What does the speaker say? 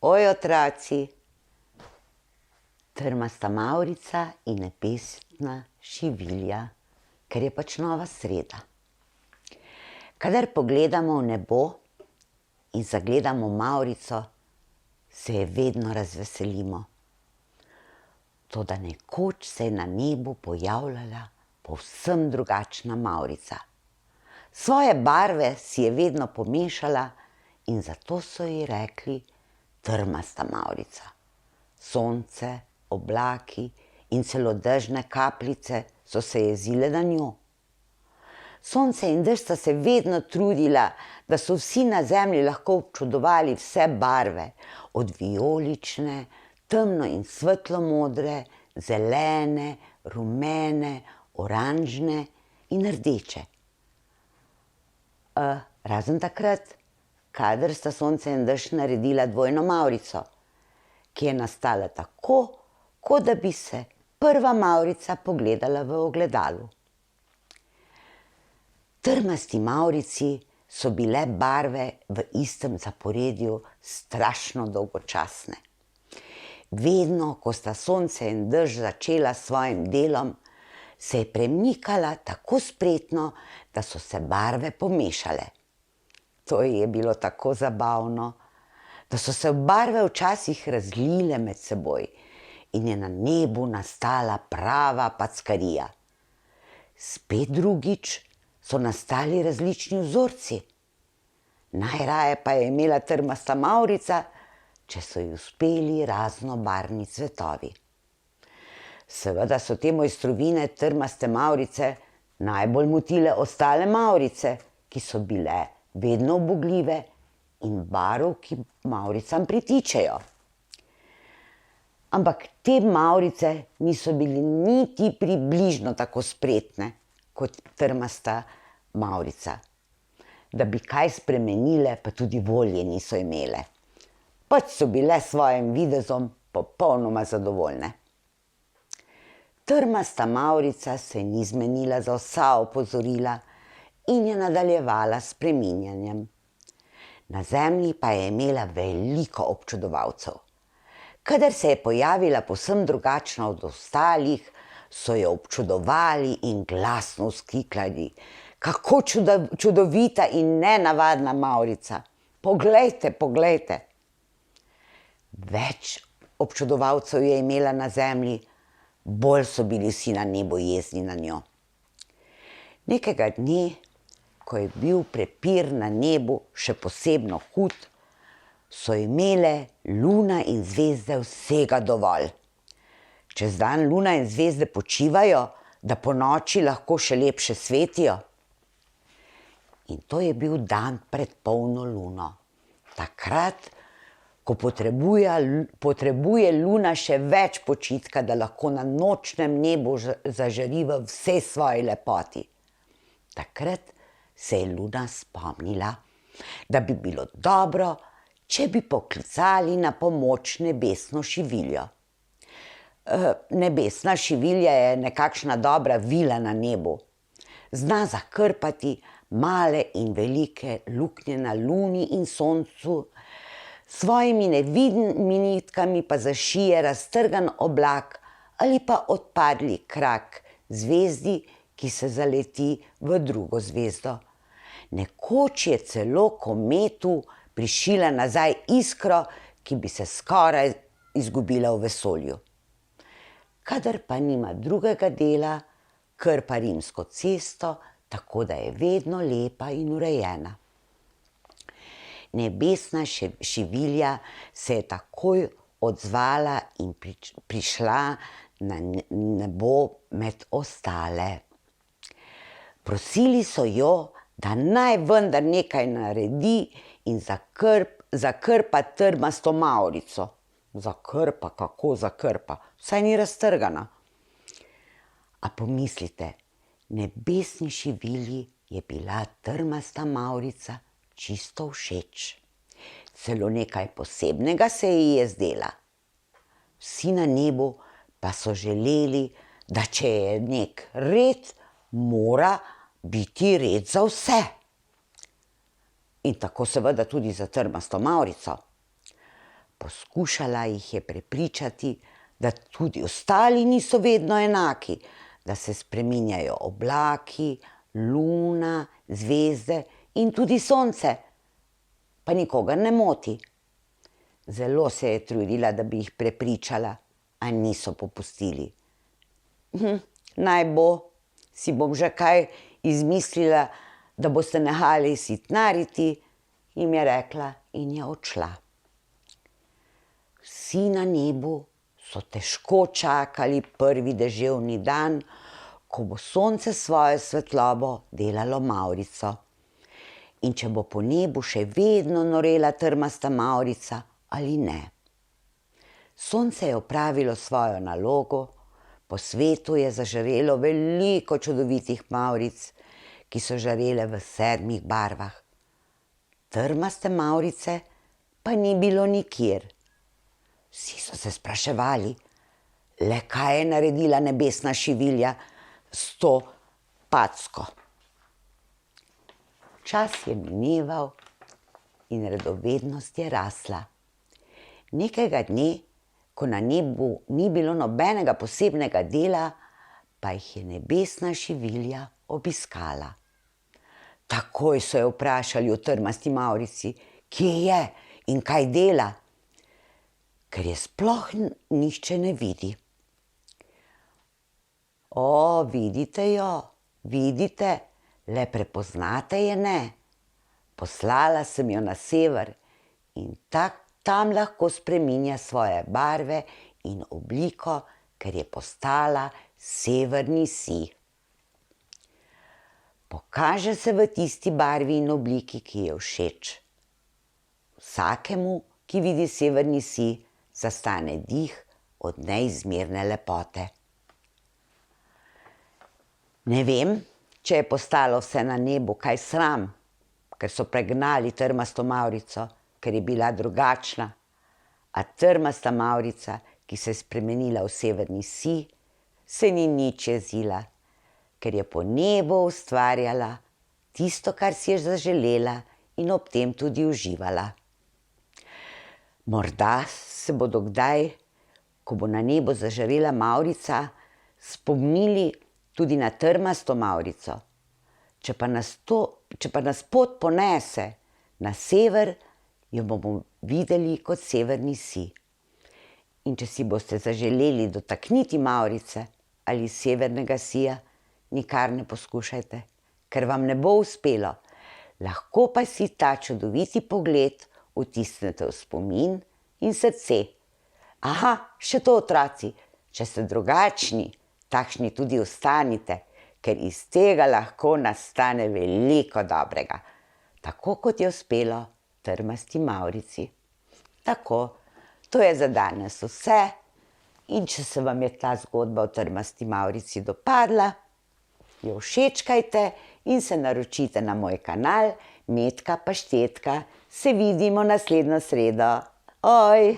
Oj, otroci, trmasta Mavrica in nebesna šivilja, ker je pač nova sreda. Kadar pogledamo v nebo in zagledamo Mavrico, se je vedno razveselimo. Toda nekoč se je na nebu pojavljala povsem drugačna Mavrica. Svoje barve si je vedno pomešala in zato so ji rekli trmasta Mavrica. Sonce, oblaki in celo dežne kapljice so se jezile na njo. Sonce in dež sta se vedno trudila, da so vsi na zemlji lahko občudovali vse barve, od vijolične, temno in svetlo modre, zelene, rumene, oranžne in rdeče. Razen takrat, kadar sta sonce in dež naredila dvojno Mavrico, ki je nastala tako, kot da bi se prva Mavrica pogledala v ogledalu. Trmasti Mavrici so bile barve v istem zaporedju strašno dolgočasne. Vedno, ko sta sonce in dež začela s svojim delom, se je premikala tako spretno, da so se barve pomešale. To je bilo tako zabavno, da so se barve včasih razlile med seboj in je na nebu nastala prava packarija. Spet drugič so nastali različni vzorci. Najraje pa je imela trmasta Mavrica, če so ji uspeli raznobarvni cvetovi. Seveda so te mojstrovine trmaste Mavrice najbolj motile ostale Mavrice, ki so bile vedno ubogljive in barv, ki Mavricam pritičejo. Ampak te Mavrice niso bili niti približno tako spretne kot trmasta Mavrica. Da bi kaj spremenile, pa tudi volje niso imele. Pač so bile s svojim videzom popolnoma zadovoljne. Trmasta Mavrica se ni zmenila za vsa opozorila in je nadaljevala s spreminjanjem. Na zemlji pa je imela veliko občudovalcev. Kadar se je pojavila povsem drugačna od ostalih, so jo občudovali in glasno vzklikljali: "Kako čudovita in nenavadna Mavrica! Poglejte, poglejte!" Več občudovalcev je imela na zemlji, bolj so bili vsi na nebu jezni na njo. Nekega dne, ko je bil prepir na nebu še posebno hud, so imele luna in zvezde vsega dovolj. Čez dan luna in zvezde počivajo, da ponoči lahko še lepše svetijo. In to je bil dan pred polno luno. Takrat, ko potrebuje luna še več počitka, da lahko na nočnem nebu zažari v vsej svoji lepoti. Takrat se je luna spomnila, da bi bilo dobro, če bi poklicali na pomoč nebesno šiviljo. Nebesna šivilja je nekakšna dobra vila na nebu. Zna zakrpati male in velike luknje na luni in soncu, s svojimi nevidnimi nitkami pa zašije raztrgan oblak ali pa odpadli krak zvezdi, ki se zaleti v drugo zvezdo. Nekoč je celo kometu prišila nazaj iskro, ki bi se skoraj izgubila v vesolju. Kadar pa nima drugega dela, krpa rimsko cesto, tako da je vedno lepa in urejena. Nebesna šivilja se je takoj odzvala in prišla na nebo med ostale. Prosili so jo, da naj vendar nekaj naredi in zakrpa trmasto Mavrico. Zakrpa, kako zakrpa? Saj ni raztrgana. A pomislite, nebesni šivilji je bila trmasta Mavrica čisto všeč. Celo nekaj posebnega se ji je zdela. Vsi na nebu pa so želeli, da če je nek red, mora biti red za vse. In tako seveda tudi za trmasto Mavrico. Poskušala jih je prepričati, da tudi ostali niso vedno enaki, da se spreminjajo oblaki, luna, zvezde in tudi sonce, pa nikogar ne moti. Zelo se je trudila, da bi jih prepričala, a niso popustili. Naj bo, si bom že kaj izmislila, da boste nehali sitnariti, jim je rekla in je odšla. Vsi na nebu so težko čakali prvi deževni dan, ko bo sonce svojo svetlobo delalo mavrico. In če bo po nebu še vedno norela trmasta mavrica ali ne. Sonce je opravilo svojo nalogo, po svetu je zažarelo veliko čudovitih mavric, ki so žarele v 7 barvah. Trmaste mavrice pa ni bilo nikjer. Vsi so se spraševali, le kaj je naredila nebesna šivilja s to packo. Čas je mineval in radovednost je rasla. Nekega dne, ko na nebu ni bilo nobenega posebnega dela, pa jih je nebesna šivilja obiskala. Takoj so jo vprašali o trmasti mavrici, kje je in kaj dela, ker je sploh nihče ne vidi. O, vidite jo, vidite, le prepoznate je ne. Poslala sem jo na sever in tam lahko spreminja svoje barve in obliko, ker je postala severni sij. Pokaže se v tisti barvi in obliki, ki je všeč. Vsakemu, ki vidi severni sij, zastane dih od neizmerne lepote. Ne vem, če je postalo vse na nebu kaj sram, ker so pregnali trmasto mavrico, ker je bila drugačna, a trmasta mavrica, ki se je spremenila v severni sij, se ni nič jezila, ker je po nebu ustvarjala tisto, kar si je zaželela in ob tem tudi uživala. Morda se bodo kdaj, ko bo na nebu zažarela mavrica, spomnili tudi na trmasto mavrico. Če pa nas pot ponese na sever, jo bomo videli kot severni sij. In če si boste zaželeli dotakniti mavrice ali severnega sija, nikar ne poskušajte, ker vam ne bo uspelo. Lahko pa si ta čudoviti pogled vtisnete v spomin in srce. Aha, še to, otroci, če ste drugačni, takšni tudi ostanite, ker iz tega lahko nastane veliko dobrega, tako kot je uspelo trmasti mavrici. Tako, to je za danes vse in če se vam je ta zgodba o trmasti mavrici dopadla, jo všečkajte in se naročite na moj kanal Metka Paštetka. Se vidimo naslednjo sredo. Oj!